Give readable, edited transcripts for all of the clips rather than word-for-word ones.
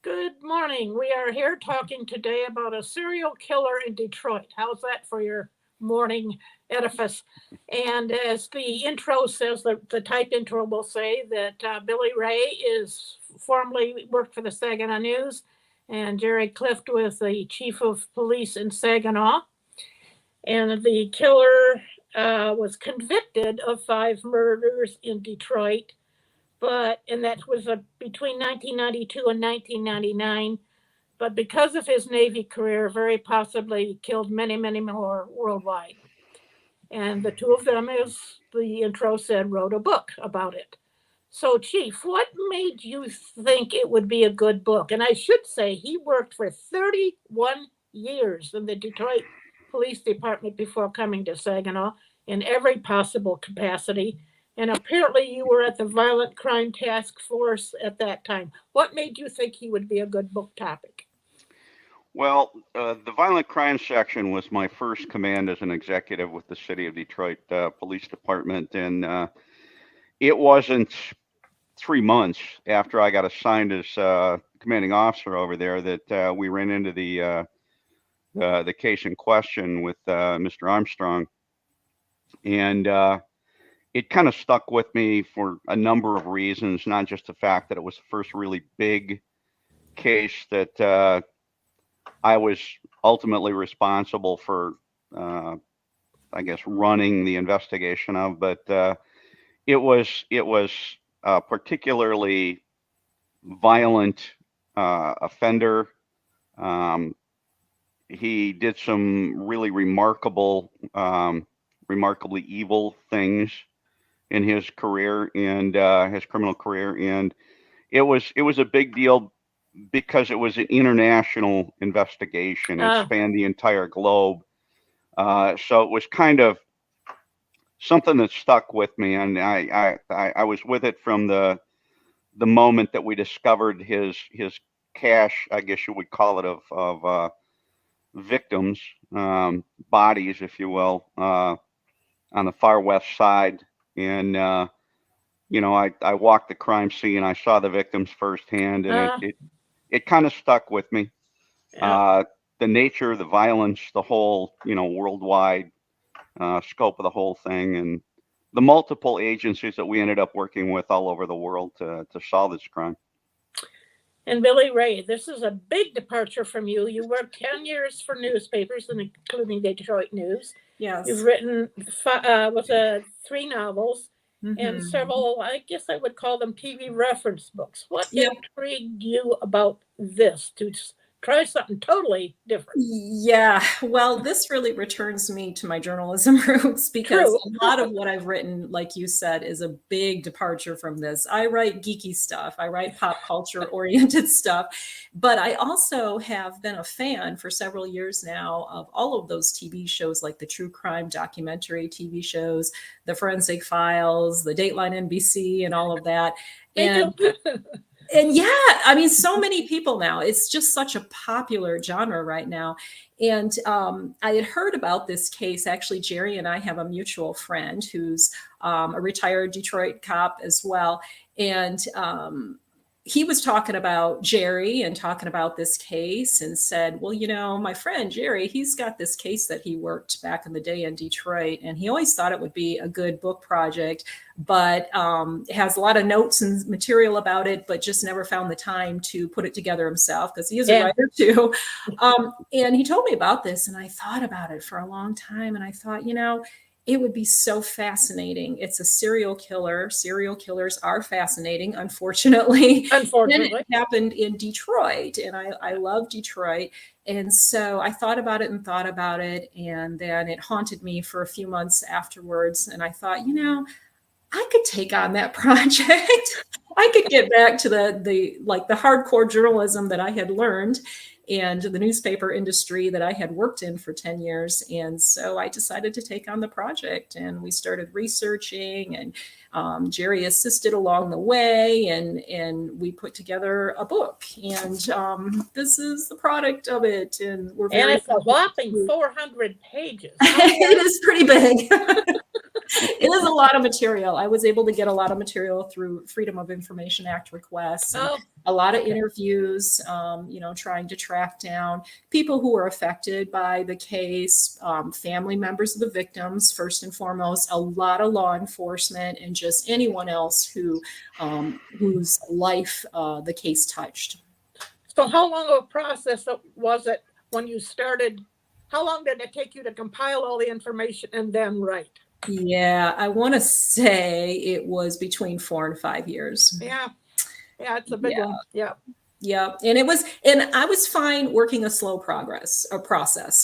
Good morning. We are here talking today about a serial killer in Detroit. How's that for your morning edifice? And as the intro says, the typed intro will say that Billy Ray is formerly worked for the Saginaw News, and Gerald Cliff was the chief of police in Saginaw. And the killer was convicted of five murders in Detroit, and that was between 1992 and 1999. But because of his Navy career, very possibly killed many, many more worldwide. And the two of them, as the intro said, wrote a book about it. So, Chief, what made you think it would be a good book? And I should say, he worked for 31 years in the Detroit Police Department before coming to Saginaw in every possible capacity. And apparently, you were at the Violent Crime Task Force at that time. What made you think he would be a good book topic? Well, the violent crime section was my first command as an executive with the City of Detroit Police Department, and it wasn't 3 months after I got assigned as commanding officer over there that we ran into the case in question with Mr. Armstrong, and it kind of stuck with me for a number of reasons, not just the fact that it was the first really big case that I was ultimately responsible for, I guess, running the investigation of, but it was a particularly violent offender. Um, he did some really remarkably evil things in his career and his criminal career, and it was a big deal because it was an international investigation. It Ah, spanned the entire globe. So it was kind of something that stuck with me, and I was with it from the moment that we discovered his cache, I guess you would call it, of victims, bodies, if you will, on the far west side, and I walked the crime scene. I saw the victims firsthand, and it ah, it, it kind of stuck with me. yeah. uh, the nature, the violence, the whole, worldwide scope of the whole thing, and the multiple agencies that we ended up working with all over the world to solve this crime. And Billy Ray, this is a big departure from you. You worked 10 years for newspapers, including the Detroit News. You've Yes. written three novels and Mm-hmm. several, I guess I would call them TV reference books. What Yep. intrigued you about this to try something totally different? Yeah. Well, this really returns me to my journalism roots because True. a lot of what I've written, like you said, is a big departure from this. I write geeky stuff, I write pop culture oriented stuff, but I also have been a fan for several years now of all of those TV shows like the true crime documentary TV shows, the Forensic Files, the Dateline NBC, and all of that. Me too. And and yeah, I mean, so many people now. It's just such a popular genre right now. And I had heard about this case. Actually, Jerry and I have a mutual friend who's a retired Detroit cop as well. And he was talking about Jerry and talking about this case and said, well, my friend Jerry, he's got this case that he worked back in the day in Detroit. And he always thought it would be a good book project, but has a lot of notes and material about it, but just never found the time to put it together himself because he is a Yeah. writer too. And he told me about this, and I thought about it for a long time. And I thought, it would be so fascinating. It's a serial killer. Serial killers are fascinating, unfortunately. And it Unfortunately. happened in Detroit, and I love Detroit. And so I thought about it and thought about it, and then it haunted me for a few months afterwards. And I thought, I could take on that project. I could get back to the hardcore journalism that I had learned and the newspaper industry that I had worked in for 10 years. And so I decided to take on the project, and we started researching, and Jerry assisted along the way, and we put together a book, and this is the product of it. And we're And very it's a whopping 400 pages. it is pretty big. It is a lot of material. I was able to get a lot of material through Freedom of Information Act requests and Oh, a lot of okay. interviews, trying to track down people who were affected by the case, family members of the victims, first and foremost, a lot of law enforcement, and just anyone else whose life the case touched. So how long of a process was it when you started? How long did it take you to compile all the information and then write? Yeah, I want to say it was between 4 and 5 years. Yeah. Yeah, it's a big Yeah. one. Yeah. Yeah. And I was fine working a slow process.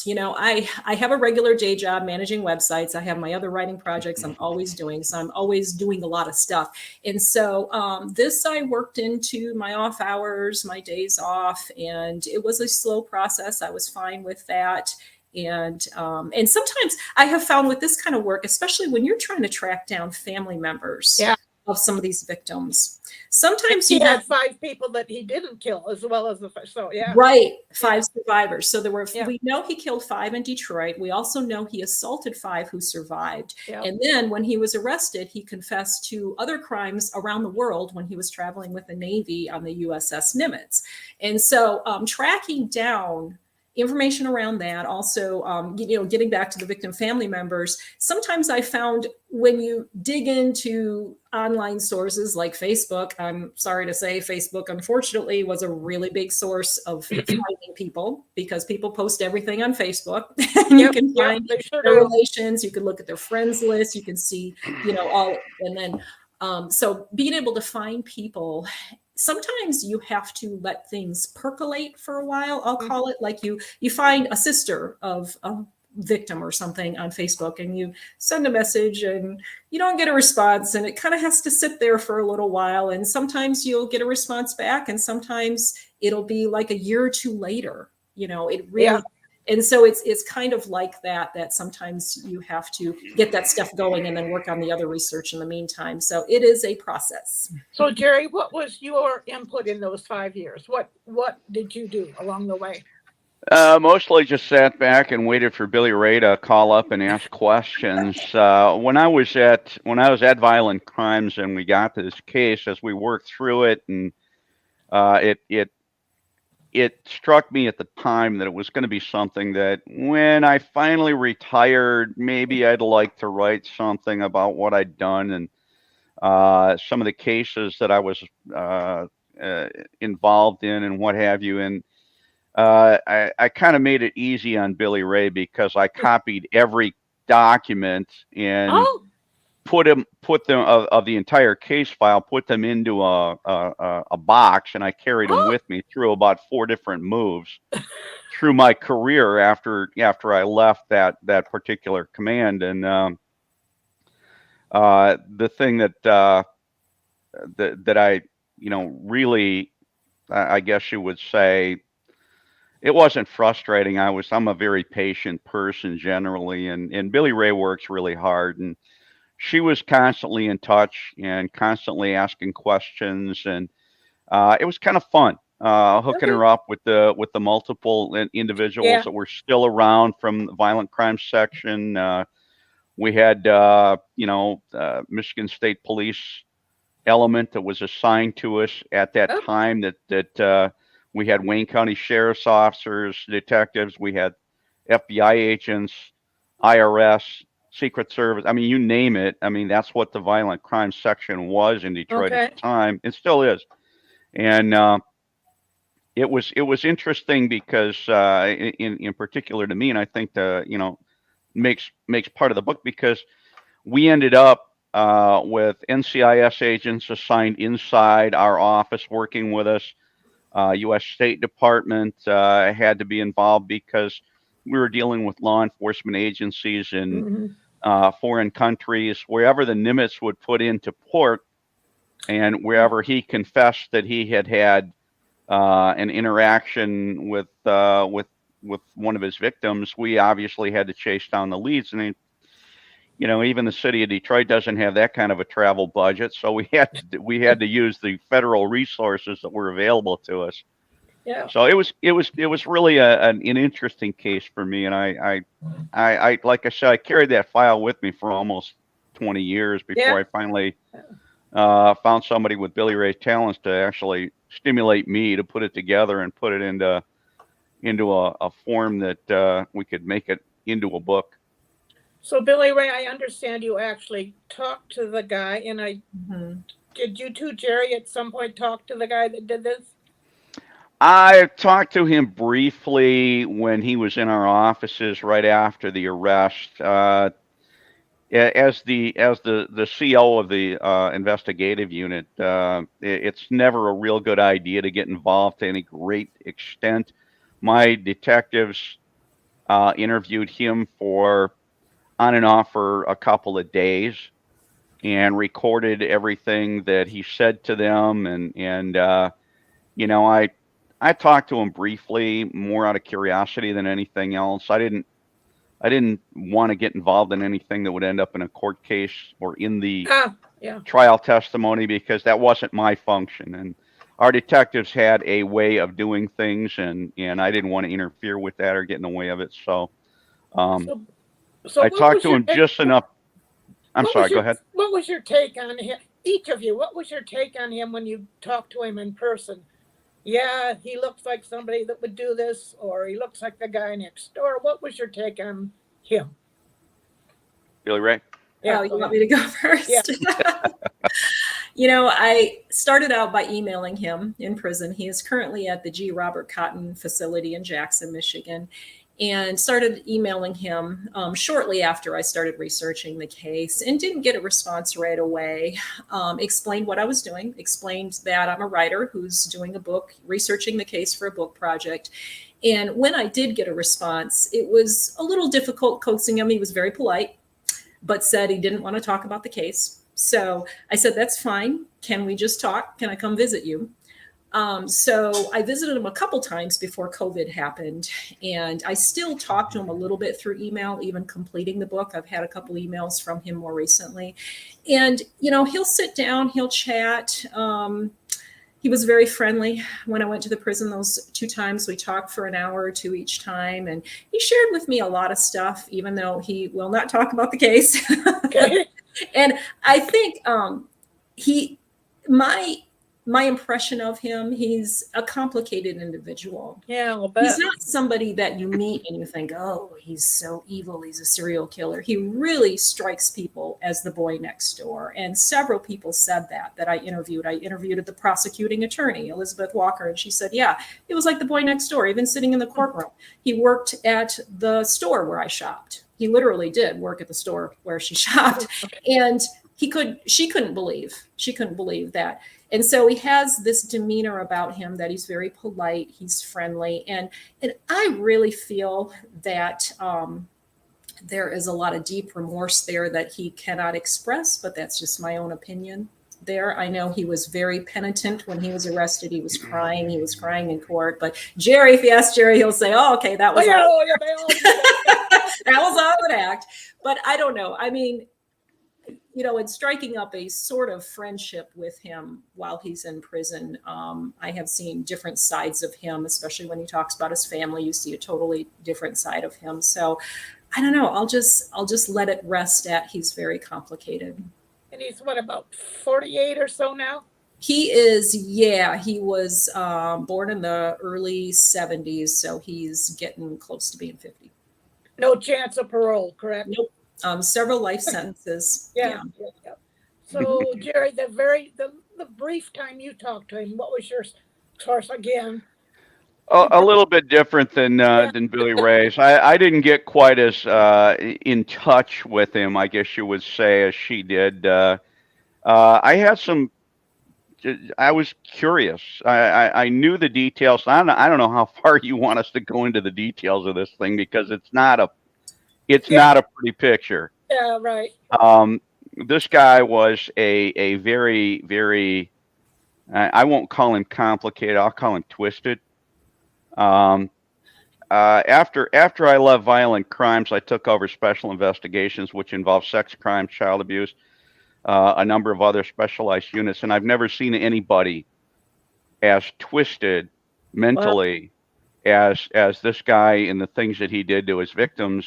I have a regular day job managing websites. I have my other writing projects I'm always doing. So I'm always doing a lot of stuff. And so this I worked into my off hours, my days off, and it was a slow process. I was fine with that. And sometimes I have found with this kind of work, especially when you're trying to track down family members Yeah. of some of these victims, sometimes He you have had 5 people that he didn't kill as well as so yeah. right 5 survivors. So Yeah. we know he killed 5 in Detroit. We also know he assaulted 5 who survived. Yeah. And then when he was arrested, he confessed to other crimes around the world when he was traveling with the Navy on the USS Nimitz. And so tracking down information around that, also getting back to the victim family members, sometimes I found when you dig into online sources like Facebook, I'm sorry to say Facebook unfortunately was a really big source of finding people, because people post everything on Facebook. And you can find they sure their do. relations, you can look at their friends list, you can see all, and then so being able to find people, sometimes you have to let things percolate for a while. I'll call it, like you find a sister of a victim or something on Facebook, and you send a message and you don't get a response, and it kind of has to sit there for a little while. And sometimes you'll get a response back, and sometimes it'll be like a year or two later. It really. Yeah. And so it's kind of like that sometimes you have to get that stuff going and then work on the other research in the meantime. So it is a process. So Jerry, what was your input in those 5 years? What did you do along the way? Mostly just sat back and waited for Billy Ray to call up and ask questions. When I was at Violent Crimes and we got to this case, as we worked through it, and it struck me at the time that it was going to be something that when I finally retired, maybe I'd like to write something about what I'd done and some of the cases that I was involved in and what have you. And I kind of made it easy on Billy Ray because I copied every document and put them of the entire case file, put them into a box, and I carried them with me through about 4 different moves through my career after I left that particular command. And the thing that I really, I guess you would say, it wasn't frustrating. I'm a very patient person generally, and Billy Ray works really hard, and she was constantly in touch and constantly asking questions, and it was kind of fun hooking her up with the multiple individuals that were still around from the violent crime section. We had Michigan State Police element that was assigned to us at that time. That we had Wayne County Sheriff's officers, detectives. We had FBI agents, IRS, Secret Service. I mean, you name it. I mean, that's what the violent crime section was in Detroit at the time. It still is. And it was interesting because in particular to me, and I think makes part of the book, because we ended up with NCIS agents assigned inside our office working with us. U.S. State Department had to be involved because we were dealing with law enforcement agencies in foreign countries, wherever the Nimitz would put into port, and wherever he confessed that he had an interaction with one of his victims, we obviously had to chase down the leads. And even the city of Detroit doesn't have that kind of a travel budget, so we had to use the federal resources that were available to us. Yeah. So it was really an interesting case for me, and I like I said, I carried that file with me for almost 20 years before Yeah. I finally found somebody with Billy Ray's talents to actually stimulate me to put it together and put it into a form that we could make it into a book. So Billy Ray, I understand you actually talked to the guy, and Mhm. did you too, Jerry, at some point talk to the guy that did this? I talked to him briefly when he was in our offices right after the arrest. As the CO of the investigative unit, it's never a real good idea to get involved to any great extent. My detectives interviewed him for on and off for a couple of days and recorded everything that he said to them, and you know, I talked to him briefly, more out of curiosity than anything else. I didn't want to get involved in anything that would end up in a court case or in the Yeah. trial testimony, because that wasn't my function. And our detectives had a way of doing things, and I didn't want to interfere with that or get in the way of it. So So I what talked was to your him just enough. I'm what sorry, was go your ahead. what was your take on him? Each of you, what was your take on him when you talked to him in person? Yeah, he looks like somebody that would do this, or he looks like the guy next door. What was your take on him? Billy Ray? Yeah, Oh, you go want ahead. me to go first? Yeah. You know, I started out by emailing him in prison. He is currently at the G. Robert Cotton facility in Jackson, Michigan, and started emailing him shortly after I started researching the case, and didn't get a response right away. Explained what I was doing, explained that I'm a writer who's doing a book, researching the case for a book project. And when I did get a response, it was a little difficult coaxing him. He was very polite, but said he didn't want to talk about the case. So I said, that's fine. Can we just talk? Can I come visit you? So I visited him a couple times before COVID happened, and I still talk to him a little bit through email, even completing the book. I've had a couple emails from him more recently. And, you know, he'll sit down, he'll chat. He was very friendly when I went to the prison those 2 times. We talked for an hour or 2 each time, and he shared with me a lot of stuff, even though he will not talk about the case. Okay. And I think he, my impression of him, he's a complicated individual. Yeah, I'll bet. He's not somebody that you meet and you think, oh, he's so evil, he's a serial killer. He really strikes people as the boy next door. And several people said that I interviewed. I interviewed the prosecuting attorney, Elizabeth Walker, and she said, yeah, it was like the boy next door, even sitting in the courtroom. He worked at the store where I shopped. He literally did work at the store where she shopped. And she couldn't believe that. And so he has this demeanor about him that he's very polite, he's friendly. And I really feel that there is a lot of deep remorse there that he cannot express, but that's just my own opinion there. I know he was very penitent when he was arrested. He was crying in court. But Jerry, if you ask Jerry, he'll say, oh, okay, that was that was all an act. But I don't know. I mean, you know, in striking up a sort of friendship with him while he's in prison, I have seen different sides of him, especially when he talks about his family. You see a totally different side of him. So I don't know. I'll just let it rest at he's very complicated. And he's what, about 48 or so now? He is, yeah. He was born in the early 70s, so he's getting close to being 50. No chance of parole, correct? Nope. Several life sentences. Yeah. So Jerry, the brief time you talked to him, what was your source again? A little bit different than Billy Ray's. I didn't get quite as in touch with him, I guess you would say, as she did. I had some. I was curious. I knew the details. I don't know how far you want us to go into the details of this thing, because it's not a pretty picture. Yeah, right. This guy was a very, very. I won't call him complicated. I'll call him twisted. After I left violent crimes, I took over special investigations, which involved sex crimes, child abuse, a number of other specialized units, and I've never seen anybody as twisted mentally as this guy and the things that he did to his victims.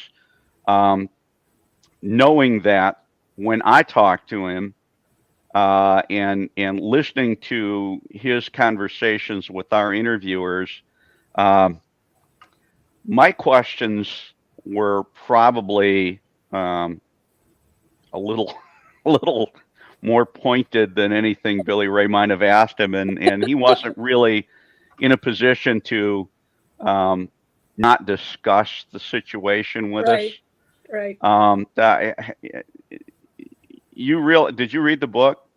Knowing that when I talked to him, and listening to his conversations with our interviewers, my questions were probably a little a little more pointed than anything Billy Ray might have asked him, and he wasn't really in a position to not discuss the situation with us. Right. Did you read the book?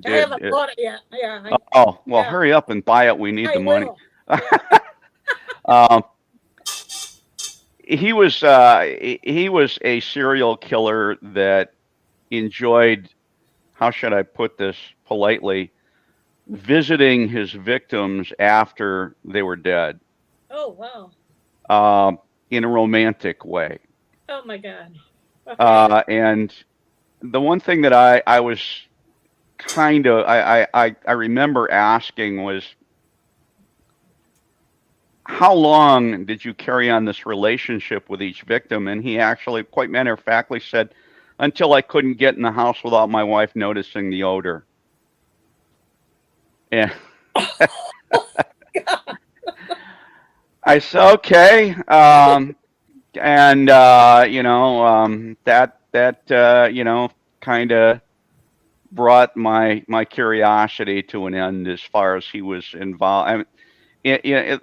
I haven't bought it yet. Yeah. Oh, well, yeah. hurry up and buy it. We need I the money. will. He was a serial killer that enjoyed, how should I put this politely, visiting his victims after they were dead. Oh, wow. In a romantic way. Oh, my God. Okay. And the one thing that I was kind of, I remember asking was, how long did you carry on this relationship with each victim? And he actually, quite matter of factly, said, until I couldn't get in the house without my wife noticing the odor. And I said, okay. That kind of brought my curiosity to an end as far as he was involved.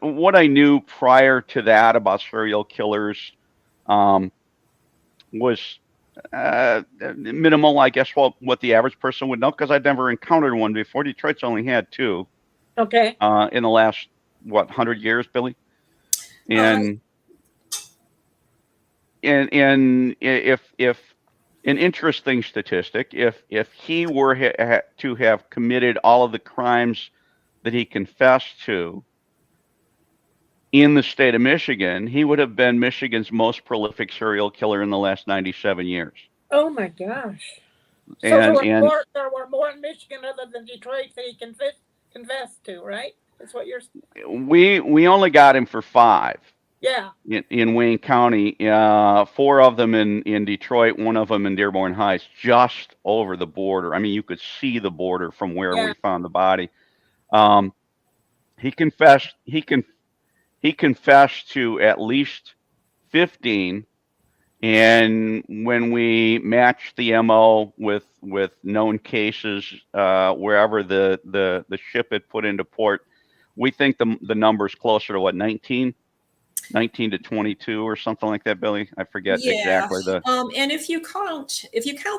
What I knew prior to that about serial killers was minimal, I guess, what the average person would know, because I'd never encountered one before. Detroit's only had two. Okay. In the last, 100 years, Billy? And if an interesting statistic, if he were to have committed all of the crimes that he confessed to in the state of Michigan, he would have been Michigan's most prolific serial killer in the last 97 years. Oh, my gosh. So And there were more in Michigan other than Detroit that he confessed to, right? That's what you're saying. we only got him for 5. Yeah. In Wayne County, 4 of them in Detroit, 1 of them in Dearborn Heights, just over the border. I mean, you could see the border from where we found the body. He confessed to at least 15, and when we matched the MO with known cases wherever the ship had put into port, we think the number's closer to 19 to 22 or something like that, Billy. I forget exactly and if you count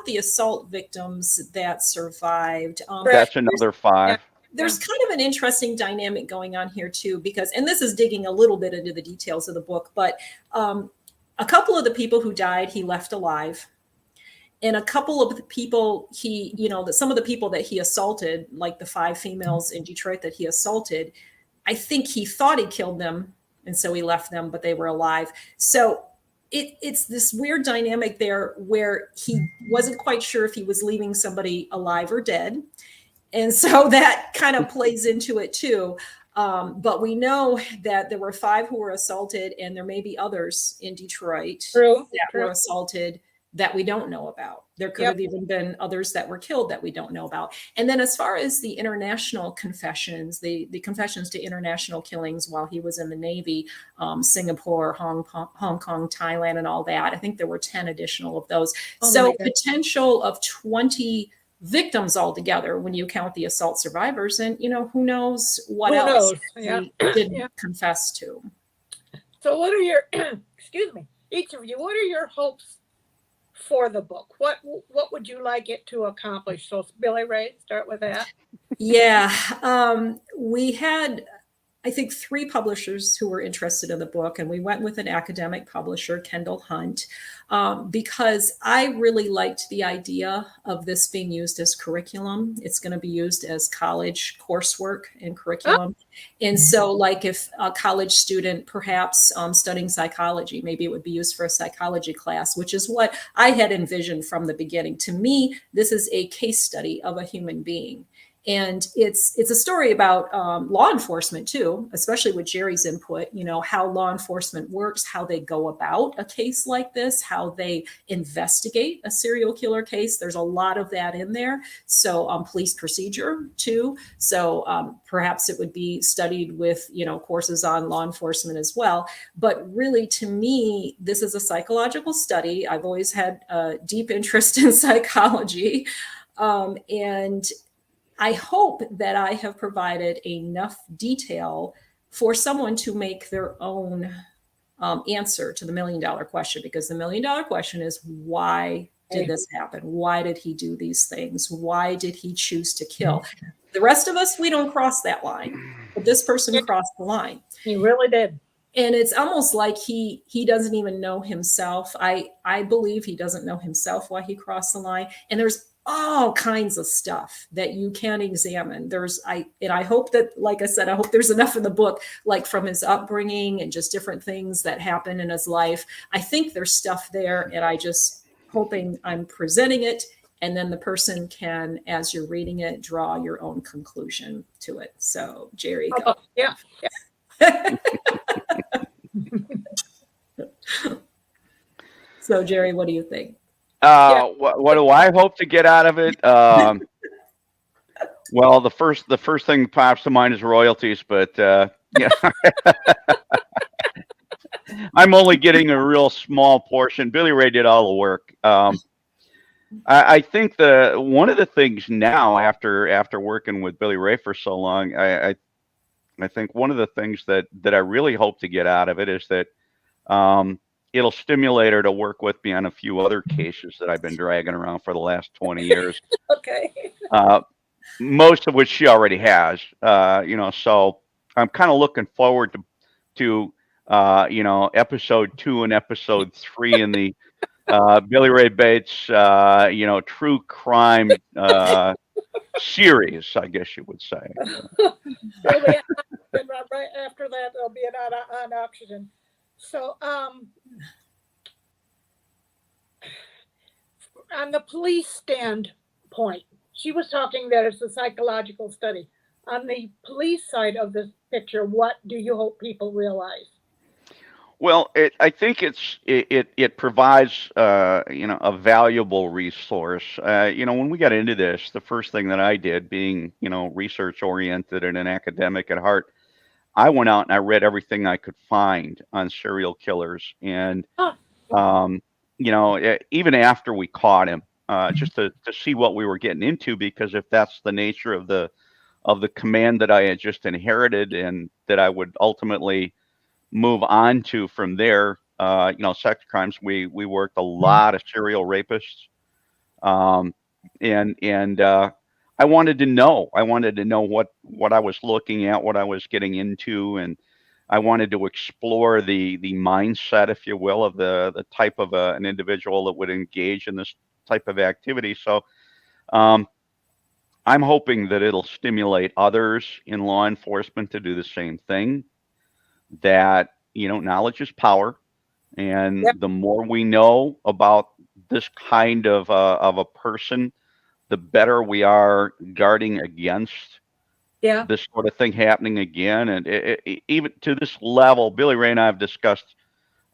the assault victims that survived, that's another 5. There's kind of an interesting dynamic going on here too, because, and this is digging a little bit into the details of the book, but a couple of the people who died, he left alive. And a couple of the people some of the people that he assaulted, like the 5 females in Detroit that he assaulted, I think he thought he killed them. And so he left them, but they were alive. So it's this weird dynamic there where he wasn't quite sure if he was leaving somebody alive or dead. And so that kind of plays into it too. But we know that there were 5 who were assaulted, and there may be others in Detroit that were assaulted that we don't know about. There could have even been others that were killed that we don't know about. And then as far as the international confessions, the confessions to international killings while he was in the Navy, Singapore, Hong Kong, Thailand, and all that, I think there were 10 additional of those. So potential of 20 victims altogether when you count the assault survivors, and who knows what else he didn't confess to. So what are your excuse me, each of you, what are your hopes for the book? What would you like it to accomplish? So Billy Ray, start with that. We had, I think, 3 publishers who were interested in the book, and we went with an academic publisher, Kendall Hunt, because I really liked the idea of this being used as curriculum. It's going to be used as college coursework and curriculum. And so, like, if a college student perhaps studying psychology, maybe it would be used for a psychology class, which is what I had envisioned from the beginning. To me, this is a case study of a human being. And it's a story about law enforcement too, especially with Jerry's input, how law enforcement works, how they go about a case like this, how they investigate a serial killer case. There's a lot of that in there. So police procedure too. So perhaps it would be studied with, courses on law enforcement as well. But really, to me, this is a psychological study. I've always had a deep interest in psychology. And I hope that I have provided enough detail for someone to make their own answer to the $1 million question, because the $1 million question is, why did this happen? Why did he do these things? Why did he choose to kill? The rest of us, we don't cross that line, but this person crossed the line. He really did. And it's almost like he doesn't even know himself. I believe he doesn't know himself why he crossed the line. And there's all kinds of stuff that you can examine. I hope that, like I said, I hope there's enough in the book, like from his upbringing and just different things that happen in his life. I think there's stuff there, and I just hoping I'm presenting it, and then the person can, as you're reading it, draw your own conclusion to it. So, Jerry, go. Yeah. So, Jerry, what do you think? What do I hope to get out of it? Well, the first thing that pops to mind is royalties, but yeah, I'm only getting a real small portion. Billy Ray did all the work. I think one of the things now, after working with Billy Ray for so long, I think one of the things that I really hope to get out of it is that it'll stimulate her to work with me on a few other cases that I've been dragging around for the last 20 years. Okay. Most of which she already has. So I'm kind of looking forward to episode 2 and episode 3 in the Billy Ray Bates true crime series, I guess you would say. Right after that, there'll be an oxygen. So, on the police standpoint, she was talking that it's a psychological study. On the police side of this picture, what do you hope people realize? Well, I think it provides a valuable resource. When we got into this, the first thing that I did, being research oriented and an academic at heart, I went out and I read everything I could find on serial killers, and even after we caught him, just to see what we were getting into, because if that's the nature of the command that I had just inherited and that I would ultimately move on to from there, sex crimes. We worked a lot of serial rapists, and I wanted to know. I wanted to know what I was looking at, what I was getting into, and I wanted to explore the mindset, if you will, of the type of an individual that would engage in this type of activity. So I'm hoping that it'll stimulate others in law enforcement to do the same thing. That knowledge is power, and the more we know about this kind of a person, the better we are guarding against this sort of thing happening again. And even to this level, Billy Ray and I have discussed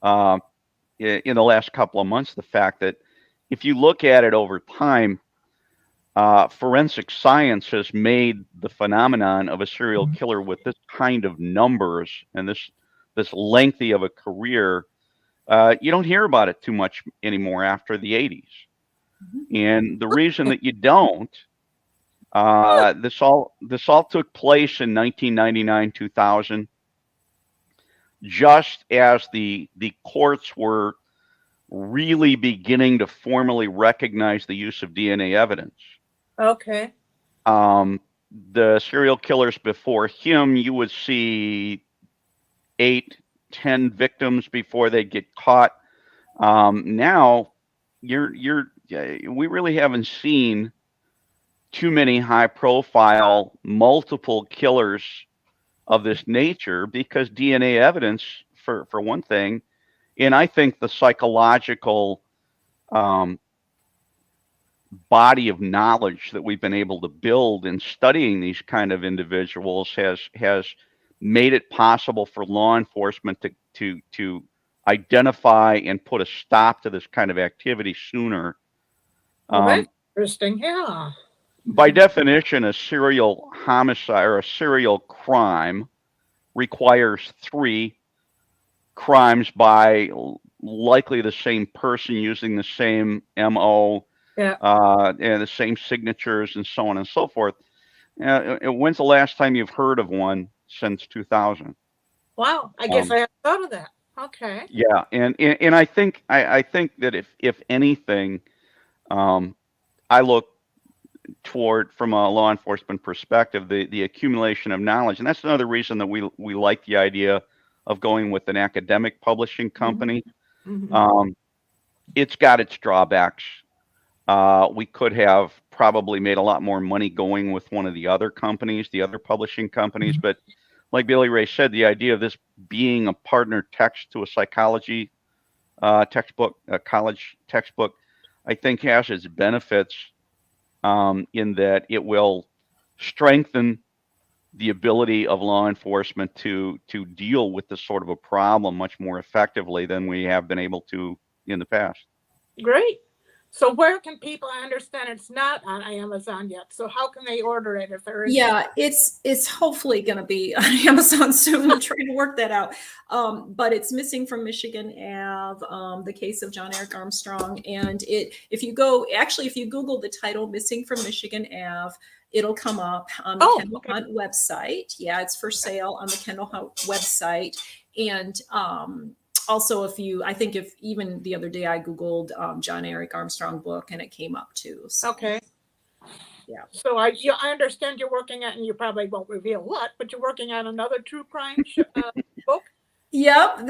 in the last couple of months the fact that if you look at it over time, forensic science has made the phenomenon of a serial killer with this kind of numbers and this lengthy of a career, you don't hear about it too much anymore after the 80s. And the reason that you don't, this all took place in 1999, 2000, just as the courts were really beginning to formally recognize the use of DNA evidence. Okay. The serial killers before him, you would see 8, 10 victims before they get caught. Now, we really haven't seen too many high-profile, multiple killers of this nature, because DNA evidence, for one thing, and I think the psychological body of knowledge that we've been able to build in studying these kind of individuals has made it possible for law enforcement to identify and put a stop to this kind of activity sooner. Well, that's interesting. Yeah. By definition, a serial homicide or a serial crime requires 3 crimes by likely the same person using the same MO, Yeah. and the same signatures and so on and so forth. When's the last time you've heard of one since 2000? Wow. I guess I hadn't thought of that. Okay. Yeah, and I think that if anything, I look toward, from a law enforcement perspective, the accumulation of knowledge, and that's another reason that we like the idea of going with an academic publishing company. Mhm. It's got its drawbacks. We could have probably made a lot more money going with one of the other companies, the other publishing companies, but like Billy Ray said, the idea of this being a partner text to a psychology textbook, a college textbook, I think has its benefits, in that it will strengthen the ability of law enforcement to deal with this sort of a problem much more effectively than we have been able to in the past. Great. So where can people, I understand it's not on Amazon yet. So how can they order it if there is? Yeah, it's hopefully going to be on Amazon soon. We're trying to work that out. But it's Missing from Michigan Ave, the case of John Eric Armstrong. And if you Google the title Missing from Michigan Ave, it'll come up on the Kendall Hunt website. Yeah, it's for sale on the Kendall Hunt website. And also, if even the other day I Googled John Eric Armstrong book and it came up too. So. Okay. Yeah. So I understand you're working at, and you probably won't reveal what, but you're working on another true crime book. Yep,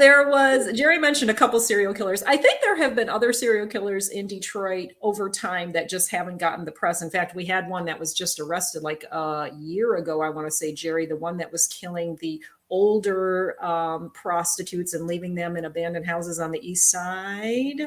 Jerry mentioned a couple serial killers. I think there have been other serial killers in Detroit over time that just haven't gotten the press. In fact, we had one that was just arrested like a year ago, I want to say, Jerry, the one that was killing the older prostitutes and leaving them in abandoned houses on the east side.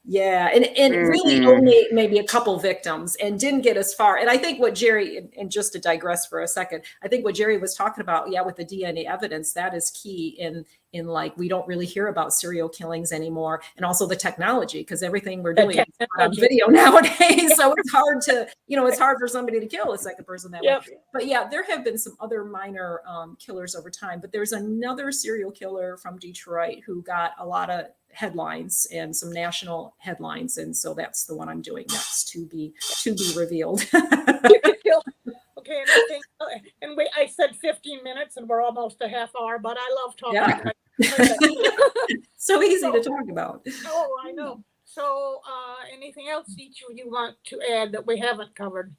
Yeah, and really only maybe a couple victims and didn't get as far. And I think what Jerry, and just to digress for a second, I think what Jerry was talking about, yeah, with the DNA evidence, that is key in like, we don't really hear about serial killings anymore. And also the technology, because everything we're doing is on video nowadays. So it's hard to, it's hard for somebody to kill a second person that way. But yeah, there have been some other minor killers over time, but there's another serial killer from Detroit who got a lot of headlines and some national headlines, and so that's the one I'm doing next to be revealed. Okay, and I said 15 minutes, and we're almost a half hour, but I love talking. Yeah. So easy to talk about. Oh, I know. So, anything else each of you want to add that we haven't covered?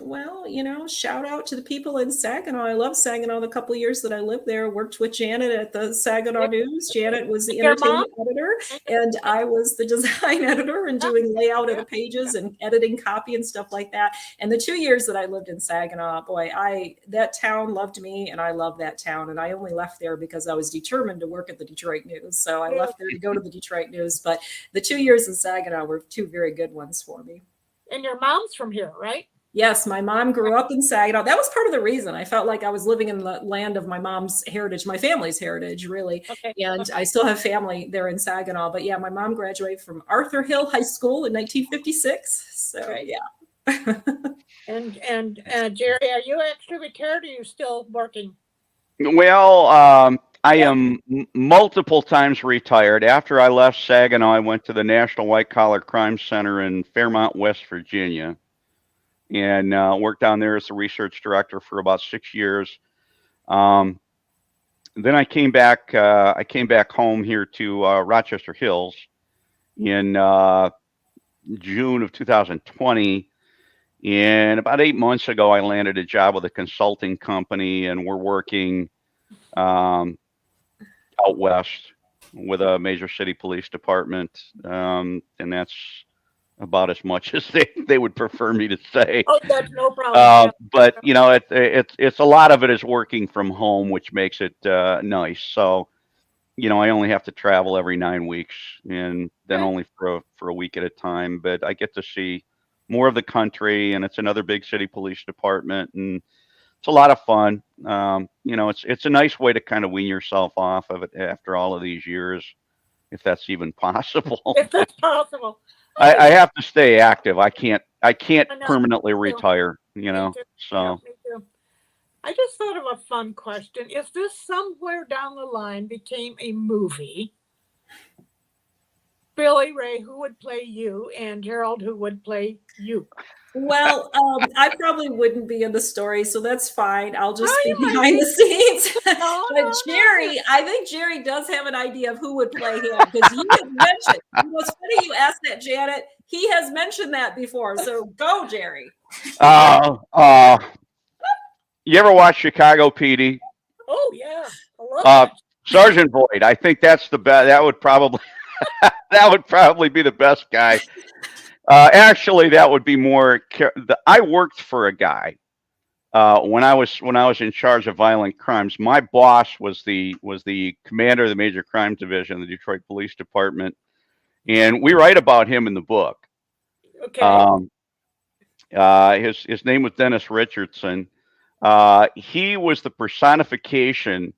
Well, shout out to the people in Saginaw. I love Saginaw. The couple of years that I lived there, worked with Janet at the Saginaw News. Janet was the entertainment editor, and I was the design editor and doing layout of the pages and editing copy and stuff like that. And the 2 years that I lived in Saginaw, boy, that town loved me, and I love that town. And I only left there because I was determined to work at the Detroit News. So I left there to go to the Detroit News. But the 2 years in Saginaw were 2 very good ones for me. And your mom's from here, right? Yes, my mom grew up in Saginaw. That was part of the reason. I felt like I was living in the land of my mom's heritage, my family's heritage, really. Okay. And I still have family there in Saginaw. But yeah, my mom graduated from Arthur Hill High School in 1956. So yeah. And Jerry, are you actually retired, or are you still working? Well, I am multiple times retired. After I left Saginaw, I went to the National White Collar Crime Center in Fairmont, West Virginia, and worked down there as a research director for about 6 years. Then I came back. I came back home here to Rochester Hills in June of 2020. And about 8 months ago, I landed a job with a consulting company, and we're working out west with a major city police department, and that's about as much as they would prefer me to say. Oh, that's no problem. But it's a lot of it is working from home, which makes it nice. So I only have to travel every 9 weeks, and then Okay. only for a week at a time. But I get to see more of the country, and it's another big city police department, and it's a lot of fun. It's a nice way to kind of wean yourself off of it after all of these years, if that's even possible. If that's possible. I have to stay active. I can't I know. permanently Me too. retire. Me too. Yeah, So me too. I just thought of a fun question. If this somewhere down the line became a movie, Billy Ray, who would play you, and Gerald, who would play you? Well, I probably wouldn't be in the story, so that's fine. I'll just Oh, be you might behind be. the scenes. No, But no, Jerry, I think Jerry does have an idea of who would play him because he has mentioned. It's funny you asked that, Janet. He has mentioned that before. So go, Jerry. uh, uh, you ever watch Chicago PD? Oh yeah, I love Uh, that. Sergeant Boyd. I think that's the best. That would probably be the best guy. Actually, that would be more. I worked for a guy when I was in charge of violent crimes. My boss was the commander of the Major Crimes Division of the Detroit Police Department, and we write about him in the book. Okay. His name was Dennis Richardson. He was the personification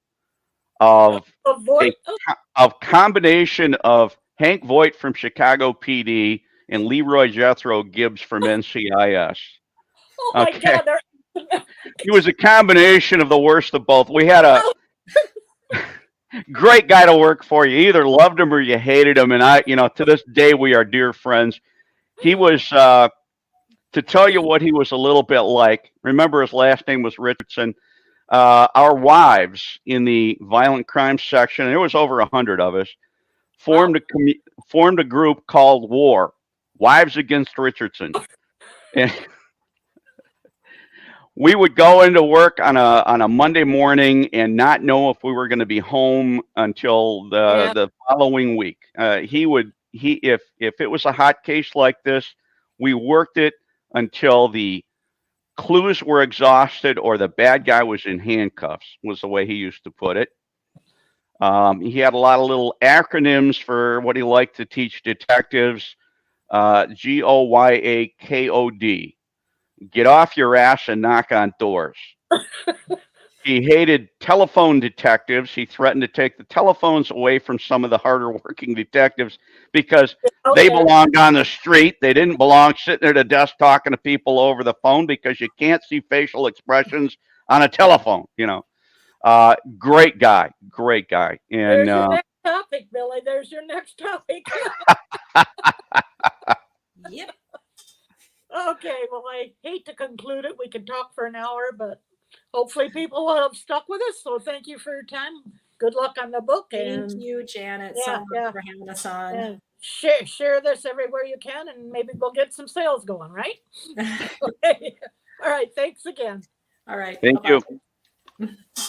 of Avoid. combination of Hank Voight from Chicago PD and Leroy Jethro Gibbs from NCIS. Oh my Okay. God. He was a combination of the worst of both. We had a great guy to work for. You either loved him or you hated him. And to this day, we are dear friends. He was, to tell you what he was a little bit like, remember his last name was Richardson. Our wives in the violent crime section, and there was over 100 of us, formed a group called WAR, Wives Against Richardson. And we would go into work on a Monday morning and not know if we were going to be home until the following week. If it was a hot case like this, we worked it until the clues were exhausted or the bad guy was in handcuffs, was the way he used to put it. He had a lot of little acronyms for what he liked to teach detectives. GOYAKOD. Get off your ass and knock on doors. He hated telephone detectives. He threatened to take the telephones away from some of the harder working detectives because they belonged on the street. They didn't belong sitting at a desk talking to people over the phone because you can't see facial expressions on a telephone. Great guy. And There's your next topic, Billy. There's your next topic. Yep. Okay, well, I hate to conclude it. We could talk for an hour, but hopefully people will have stuck with us. So thank you for your time. Good luck on the book. Thank you, Janet, so much for having us on. And share this everywhere you can, and maybe we'll get some sales going, right? Okay. All right. Thanks again. All right. Thank Bye-bye. you.